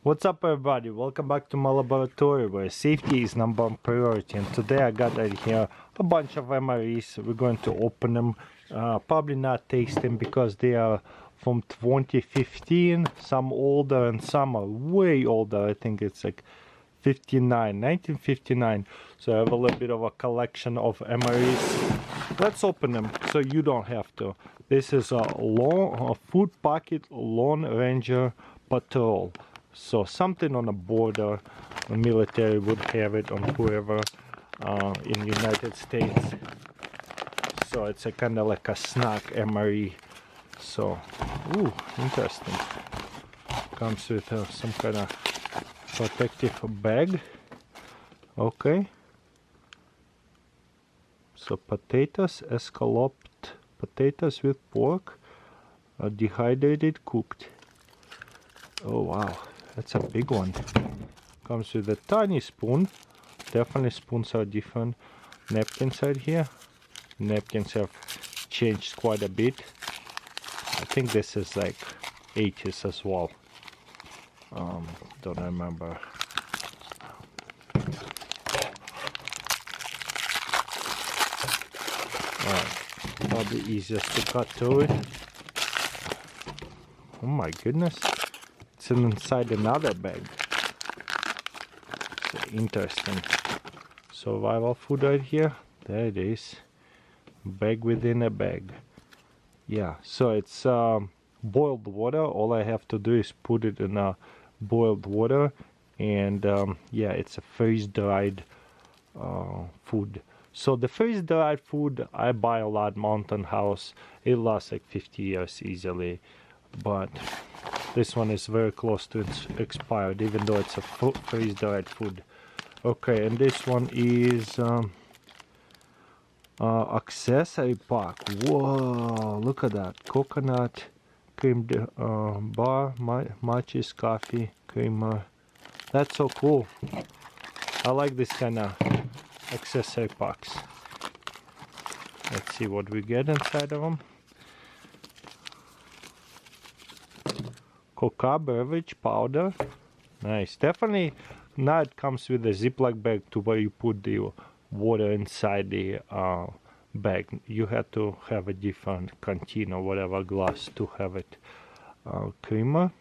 What's up, everybody? Welcome back to my laboratory where safety is number one priority. And today I got right here a bunch of MREs. We're going to open them, probably not taste them because they are from 2015, some older and some are way older. I think it's like 1959. So I have a little bit of a collection of MREs. Let's open them so you don't have to. This is a food pocket Lone Ranger Patrol. So something on the border, the military would have it on whoever in United States. So it's a kind of like a snack MRE. So, ooh, interesting. Comes with some kind of protective bag. Okay. So potatoes, escalloped potatoes with pork, dehydrated, cooked. Oh wow, that's a big one. Comes with a tiny spoon. Definitely spoons are different. Napkins right here. Napkins have changed quite a bit. I think this is like 80s as well. Don't remember. Probably easiest to cut through it. Oh my goodness. It's inside another bag. So interesting. Survival food right here. There it is. Bag within a bag. Yeah, so it's boiled water. All I have to do is put it in boiled water, and yeah, it's a freeze-dried food. So the freeze-dried food I buy a lot, Mountain House. It lasts like 50 years easily, but this one is very close to expired, even though it's a freeze-dried food. Okay, and this one is accessory pack. Whoa, look at that. Coconut cream bar, matches, coffee, creamer. That's so cool. I like this kind of accessory packs. Let's see what we get inside of them. Coca beverage powder. Nice. Definitely now it comes with a Ziploc bag to where you put the water inside the bag. You had to have a different container, whatever glass to have it. Creamer.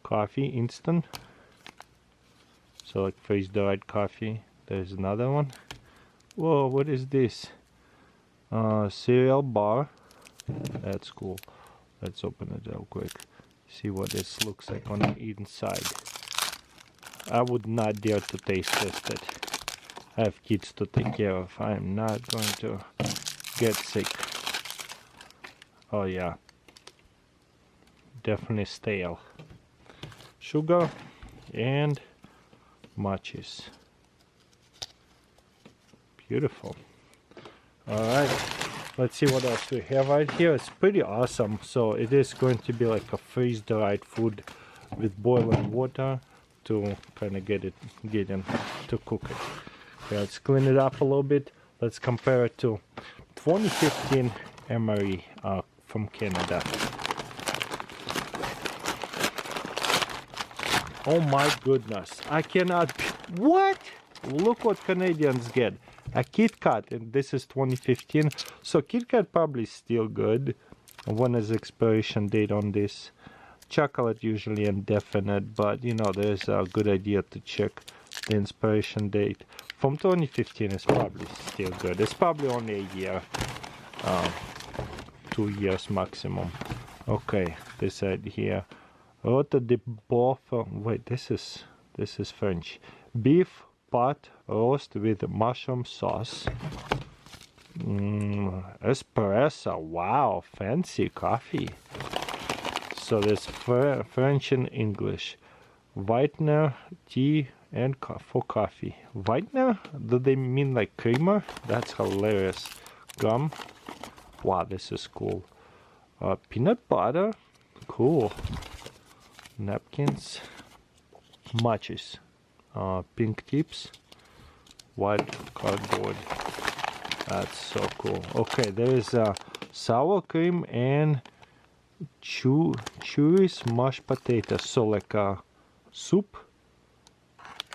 Coffee instant. So like freeze-dried coffee. There's another one. Whoa, what is this? Cereal bar. That's cool. Let's open it real quick. See what this looks like on the inside. I would not dare to taste test it. I have kids to take care of. I am not going to get sick. Oh yeah. Definitely stale. Sugar and matches. Beautiful. Alright. Let's see what else we have right here. It's pretty awesome. So it is going to be like a freeze-dried food with boiling water to kind of get in to cook it. Okay, let's clean it up a little bit. Let's compare it to 2015 MRE from Canada. Oh my goodness, I cannot. What? Look what Canadians get. A Kit Kat, and this is 2015. So Kit Kat probably still good. When is the expiration date on this? Chocolate usually indefinite, but you know, there's a good idea to check the expiration date. From 2015 is probably still good. It's probably only a year, 2 years maximum. Okay, this right here. Rota de boeuf. Wait, this is French. Beef pot roast with mushroom sauce. Espresso. Wow, fancy coffee. So there's French and English. Whitener, tea, and for coffee. Whitener? Do they mean like creamer? That's hilarious. Gum. Wow, this is cool. Peanut butter. Cool. Napkins. Matches. Pink tips. White cardboard. That's so cool. Okay, there is sour cream and chewy's mashed potatoes, so like a soup.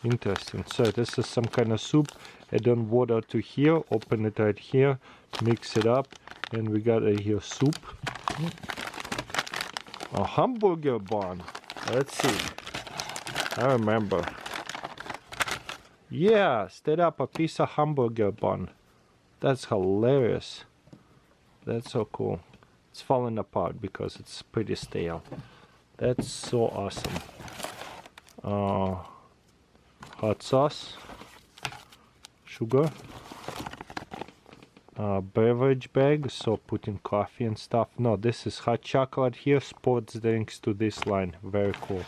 Interesting. So this is some kind of soup. Add on water to here, open it right here, mix it up, and we got a here soup. A hamburger bun. Let's see. I remember. Yeah, straight up a piece of hamburger bun. That's hilarious. That's so cool. It's falling apart because it's pretty stale. That's so awesome. Hot sauce, sugar, beverage bag, so putting coffee and stuff. No, this is hot chocolate here, sports drinks to this line. Very cool.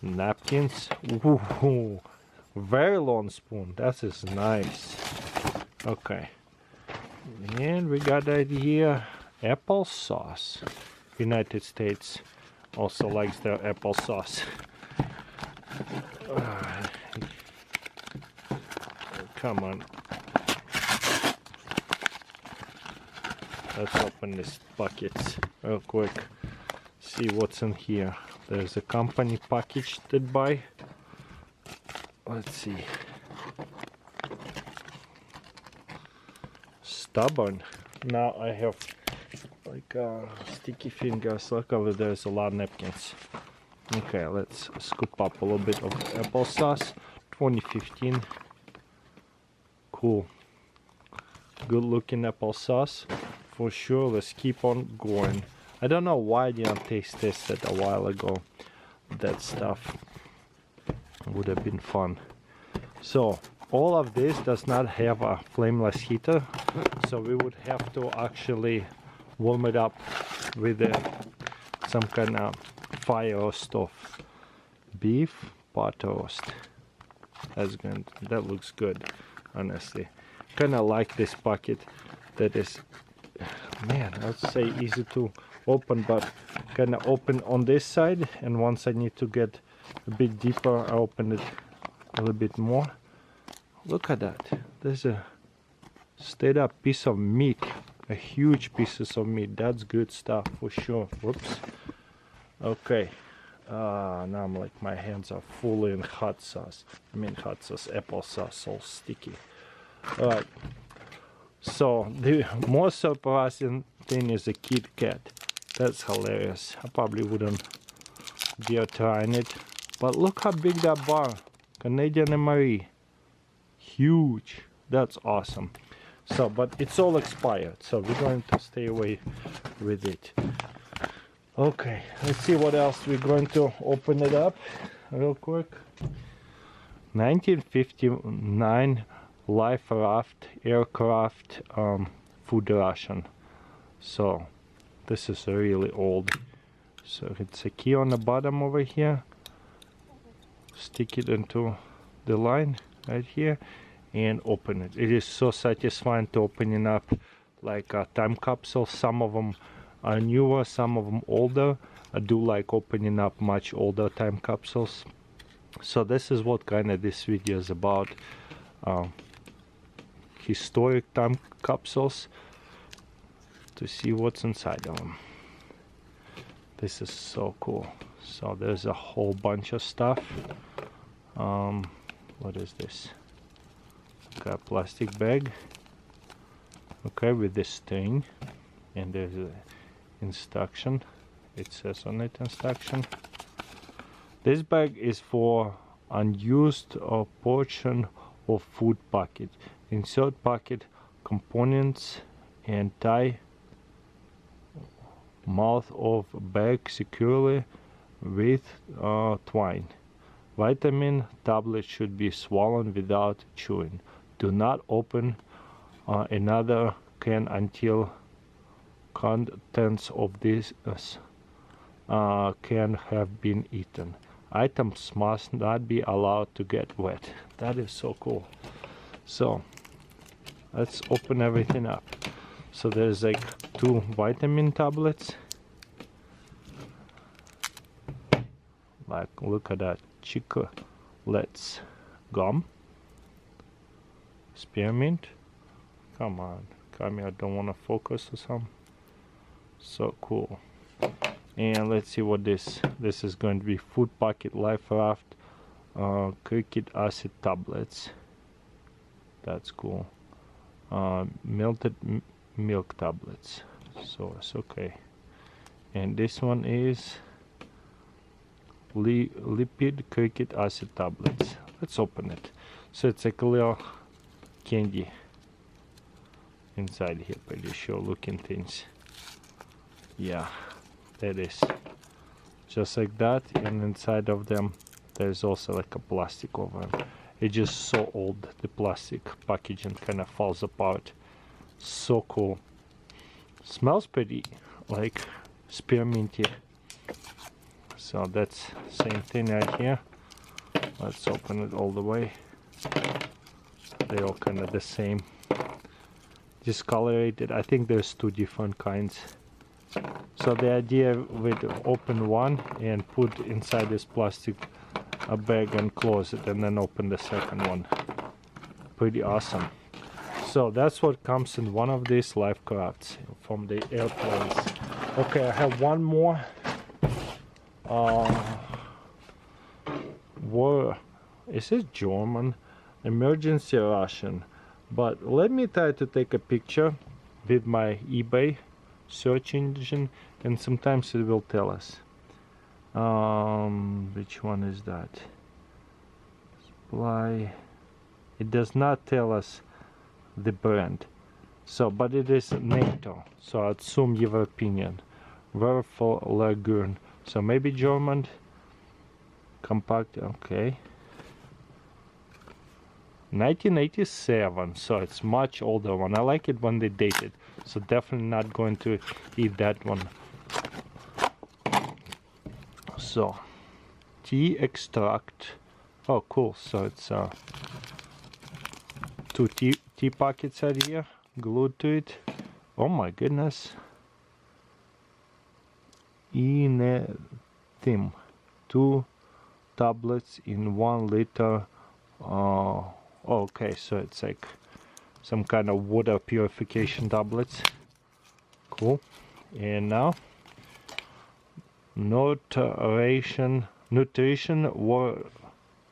Napkins. Ooh, very long spoon. That is nice. Okay. And we got right here applesauce. United States also likes their applesauce. Come on. Let's open this buckets real quick. See what's in here. There's a company package to buy. Let's see. Stubborn. Now I have like sticky fingers. Look over there's a lot of napkins. Okay, let's scoop up a little bit of applesauce. 2015. Cool. Good looking applesauce. For sure, let's keep on going. I don't know why I didn't taste this a while ago. That stuff would have been fun. So, all of this does not have a flameless heater. So we would have to actually warm it up with some kind of fire or stove. Beef pot roast. That's good. That looks good, honestly. Kind of like this bucket. That is, man, I'd say easy to open, but kind of open on this side. And once I need to get a bit deeper, I open it a little bit more. Look at that. There's a straight up piece of meat. A huge pieces of meat. That's good stuff for sure. Whoops. Okay. Now I'm like my hands are full in hot sauce. I mean hot sauce, applesauce, all sticky. Alright. So the most surprising thing is a Kit Kat. That's hilarious. I probably wouldn't dare trying it. But look how big that bar. Canadian MRE. Huge. That's awesome. So, but it's all expired, so we're going to stay away with it. Okay, let's see what else we're going to open it up real quick. 1959 Life Raft aircraft food ration. So this is really old. So it's a key on the bottom over here. Stick it into the line right here and open it. It is so satisfying to opening up like a time capsule. Some of them are newer, some of them older. I do like opening up much older time capsules. So this is what kind of this video is about. Historic time capsules to see what's inside of them. This is so cool. So there's a whole bunch of stuff. What is this? Got a plastic bag. Okay, with this stain, and there's a instruction. It says on it instruction. This bag is for unused portion of food packet. Insert packet components and tie mouth of bag securely with twine. Vitamin tablet should be swallowed without chewing. Do not open another can until contents of this can have been eaten. Items must not be allowed to get wet. That is so cool. So let's open everything up. So there's like 2 vitamin tablets. Like, look at that. Chiclets gum. Spearmint. Come on, camera don't want to focus or something. So cool. And let's see what this is going to be. Food packet, life raft, cricket acid tablets. That's cool. Melted milk tablets. So it's okay. And this one is lipid cricket acid tablets. Let's open it. So it's a clear candy inside here, pretty sure looking things. Yeah, that is just like that. And inside of them there's also like a plastic over them. It's just so old, the plastic packaging kind of falls apart. So cool. Smells pretty like spearminty. So that's same thing right here. Let's open it all the way. They're all kind of the same. Discolorated. I think there's two different kinds. So the idea with open one and put inside this plastic a bag and close it, and then open the second one. Pretty awesome. So that's what comes in one of these life crafts from the airplanes. Okay, I have one more. Is it German? Emergency ration. But let me try to take a picture with my eBay search engine, and sometimes it will tell us. Which one is that? Supply. It does not tell us the brand. So, but it is NATO. So I assume European. Werfel Lagoon. So maybe German. Compact. Okay. 1987, so it's much older one. I like it when they date it, so definitely not going to eat that one. So tea extract. Oh cool, so it's two tea packets out here glued to it. Oh my goodness. Inetim, 2 tablets in 1 liter. Okay, so it's like some kind of water purification tablets. Cool. And now nutrition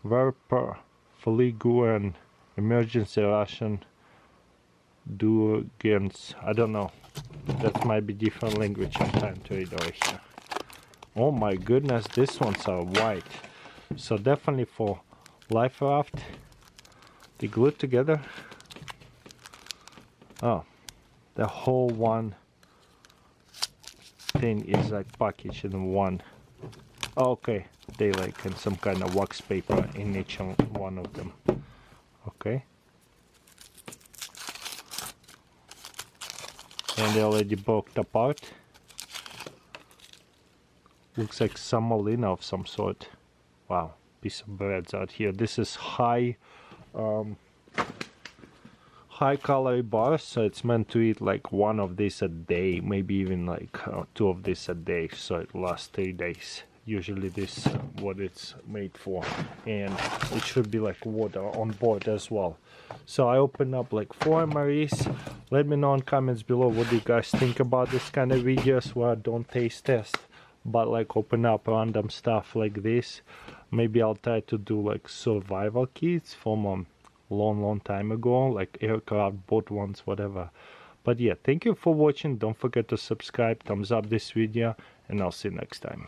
Verper Fliguren emergency ration Durgens. I don't know, that might be different language. I'm trying to read over here. Oh my goodness, these ones are white, so definitely for life raft. They glued together. Oh, the whole one thing is like packaged in one. Okay, they like in some kind of wax paper in each one of them. Okay. And they already broke apart. Looks like semolina of some sort. Wow, piece of bread's out here. This is high calorie bars, so it's meant to eat like one of these a day, maybe even like 2 of these a day, so it lasts 3 days. Usually this what it's made for, and it should be like water on board as well. So I opened up like 4 MREs. Let me know in comments below what do you guys think about this kind of videos where I don't taste test, but like open up random stuff like this. Maybe I'll try to do like survival kits from a long time ago, like aircraft, boat ones, whatever. But yeah, thank you for watching. Don't forget to subscribe, thumbs up this video, and I'll see you next time.